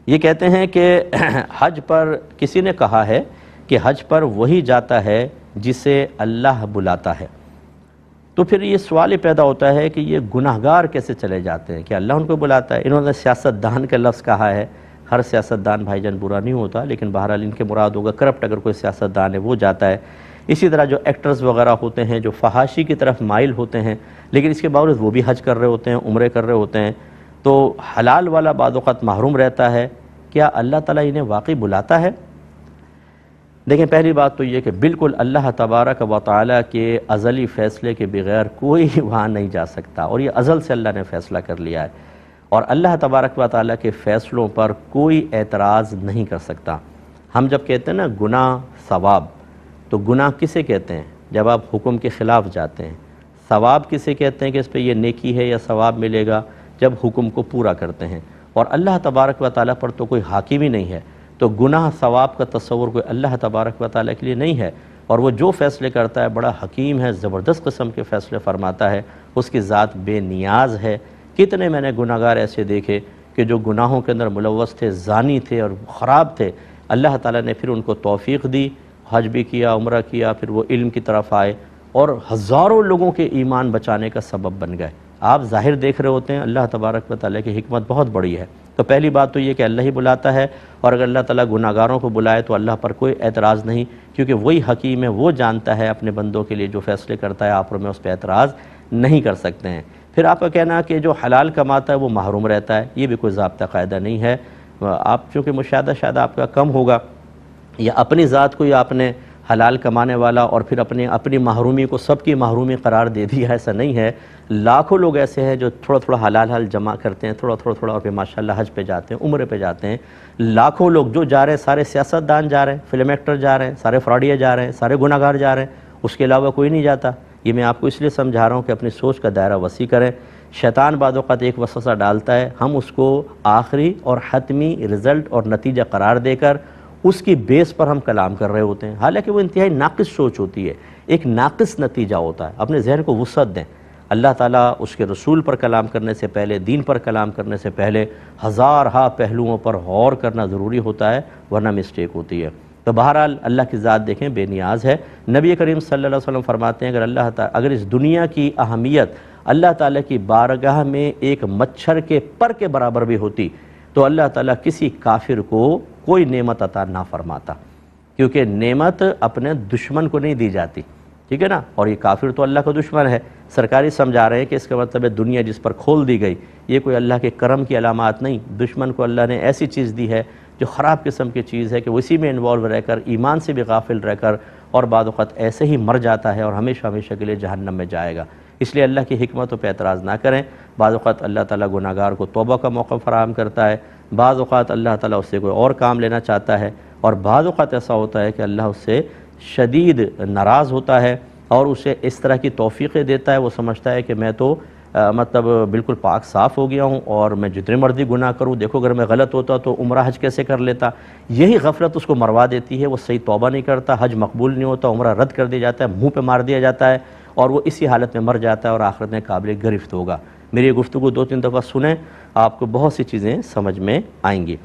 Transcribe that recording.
یہ کہتے ہیں کہ حج پر کسی نے کہا ہے کہ حج پر وہی جاتا ہے جسے اللہ بلاتا ہے، تو پھر یہ سوال پیدا ہوتا ہے کہ یہ گناہگار کیسے چلے جاتے ہیں؟ کہ اللہ ان کو بلاتا ہے؟ انہوں نے سیاستدان کا لفظ کہا ہے، ہر سیاستدان بھائی جان برا نہیں ہوتا، لیکن بہرحال ان کے مراد ہوگا کرپٹ اگر کوئی سیاستدان ہے وہ جاتا ہے۔ اسی طرح جو ایکٹرز وغیرہ ہوتے ہیں جو فحاشی کی طرف مائل ہوتے ہیں لیکن اس کے باوجود وہ بھی حج کر رہے ہوتے ہیں، عمرے کر رہے ہوتے ہیں، تو حلال والا بعض اوقات محروم رہتا ہے، کیا اللہ تعالیٰ انہیں واقعی بلاتا ہے؟ دیکھیں، پہلی بات تو یہ کہ بالکل اللہ تبارک و تعالیٰ کے ازلی فیصلے کے بغیر کوئی وہاں نہیں جا سکتا، اور یہ ازل سے اللہ نے فیصلہ کر لیا ہے، اور اللہ تبارک و تعالیٰ کے فیصلوں پر کوئی اعتراض نہیں کر سکتا۔ ہم جب کہتے ہیں نا گناہ ثواب، تو گناہ کسے کہتے ہیں؟ جب آپ حکم کے خلاف جاتے ہیں۔ ثواب کسے کہتے ہیں کہ اس پہ یہ نیکی ہے یا ثواب ملے گا؟ جب حکم کو پورا کرتے ہیں، اور اللہ تبارک و تعالیٰ پر تو کوئی حاکم ہی نہیں ہے، تو گناہ ثواب کا تصور کوئی اللہ تبارک و تعالیٰ کے لیے نہیں ہے، اور وہ جو فیصلے کرتا ہے بڑا حکیم ہے، زبردست قسم کے فیصلے فرماتا ہے، اس کی ذات بے نیاز ہے۔ کتنے میں نے گناہگار ایسے دیکھے کہ جو گناہوں کے اندر ملوث تھے، زانی تھے اور خراب تھے، اللہ تعالیٰ نے پھر ان کو توفیق دی، حج بھی کیا، عمرہ کیا، پھر وہ علم کی طرف آئے اور ہزاروں لوگوں کے ایمان بچانے کا سبب بن گئے۔ آپ ظاہر دیکھ رہے ہوتے ہیں، اللہ تبارک و تعالیٰ کی حکمت بہت بڑی ہے۔ تو پہلی بات تو یہ کہ اللہ ہی بلاتا ہے، اور اگر اللہ تعالیٰ گناہگاروں کو بلائے تو اللہ پر کوئی اعتراض نہیں، کیونکہ وہی حکیم ہے، وہ جانتا ہے اپنے بندوں کے لیے جو فیصلے کرتا ہے، آپ اور میں اس پہ اعتراض نہیں کر سکتے ہیں۔ پھر آپ کا کہنا کہ جو حلال کماتا ہے وہ محروم رہتا ہے، یہ بھی کوئی ضابطہ قاعدہ نہیں ہے۔ آپ چونکہ مشاہدہ شاید آپ کا کم ہوگا، یا اپنی ذات کو ہی آپ نے حلال کمانے والا اور پھر اپنی محرومی کو سب کی محرومی قرار دے دیا، ایسا نہیں ہے۔ لاکھوں لوگ ایسے ہیں جو تھوڑا تھوڑا حلال جمع کرتے ہیں، تھوڑا تھوڑا اور پھر ماشاءاللہ حج پہ جاتے ہیں، عمرے پہ جاتے ہیں۔ لاکھوں لوگ جو جا رہے ہیں، سارے سیاستدان جا رہے ہیں، فلم ایکٹر جا رہے ہیں، سارے فراڈیے جا رہے ہیں، سارے گناہگار جا رہے ہیں، اس کے علاوہ کوئی نہیں جاتا۔ یہ میں آپ کو اس لیے سمجھا رہا ہوں کہ اپنی سوچ کا دائرہ وسیع کریں۔ شیطان بعض اوقات ایک وسوسہ ڈالتا ہے، ہم اس کو آخری اور حتمی رزلٹ اور نتیجہ قرار دے کر اس کی بیس پر ہم کلام کر رہے ہوتے ہیں، حالانکہ وہ انتہائی ناقص سوچ ہوتی ہے، ایک ناقص نتیجہ ہوتا ہے۔ اپنے ذہن کو وسعت دیں۔ اللہ تعالیٰ اس کے رسول پر کلام کرنے سے پہلے، دین پر کلام کرنے سے پہلے ہزارہا پہلوؤں پر غور کرنا ضروری ہوتا ہے، ورنہ مسٹیک ہوتی ہے۔ تو بہرحال اللہ کی ذات دیکھیں بے نیاز ہے۔ نبی کریم صلی اللہ علیہ وسلم فرماتے ہیں اگر اس دنیا کی اہمیت اللہ تعالیٰ کی بارگاہ میں ایک مچھر کے پر کے برابر بھی ہوتی تو اللہ تعالیٰ کسی کافر کو کوئی نعمت عطا نہ فرماتا، کیونکہ نعمت اپنے دشمن کو نہیں دی جاتی، ٹھیک ہے نا؟ اور یہ کافر تو اللہ کا دشمن ہے۔ سرکاری سمجھا رہے ہیں کہ اس کا مطلب ہے دنیا جس پر کھول دی گئی، یہ کوئی اللہ کے کرم کی علامات نہیں۔ دشمن کو اللہ نے ایسی چیز دی ہے جو خراب قسم کی چیز ہے کہ وہ اسی میں انوالو رہ کر، ایمان سے بھی غافل رہ کر، اور بعض اوقات ایسے ہی مر جاتا ہے اور ہمیشہ ہمیشہ کے لیے جہنم میں جائے گا۔ اس لیے اللہ کی حکمتوں پہ اعتراض نہ کریں۔ بعض اوقات اللہ تعالیٰ گناہگار کو توبہ کا موقع فراہم کرتا ہے، بعض اوقات اللہ تعالیٰ اس سے کوئی اور کام لینا چاہتا ہے، اور بعض اوقات ایسا ہوتا ہے کہ اللہ اس سے شدید ناراض ہوتا ہے اور اسے اس طرح کی توفیقیں دیتا ہے، وہ سمجھتا ہے کہ میں تو مطلب بالکل پاک صاف ہو گیا ہوں اور میں جتنے مرضی گناہ کروں، دیکھو اگر میں غلط ہوتا تو عمرہ حج کیسے کر لیتا۔ یہی غفلت اس کو مروا دیتی ہے، وہ صحیح توبہ نہیں کرتا، حج مقبول نہیں ہوتا، عمرہ رد کر دیا جاتا ہے، منہ پہ مار دیا جاتا ہے، اور وہ اسی حالت میں مر جاتا ہے اور آخرت میں قابل گرفت ہوگا۔ میری گفتگو 2-3 دفعہ سنیں، آپ کو بہت سی چیزیں سمجھ میں آئیں گی۔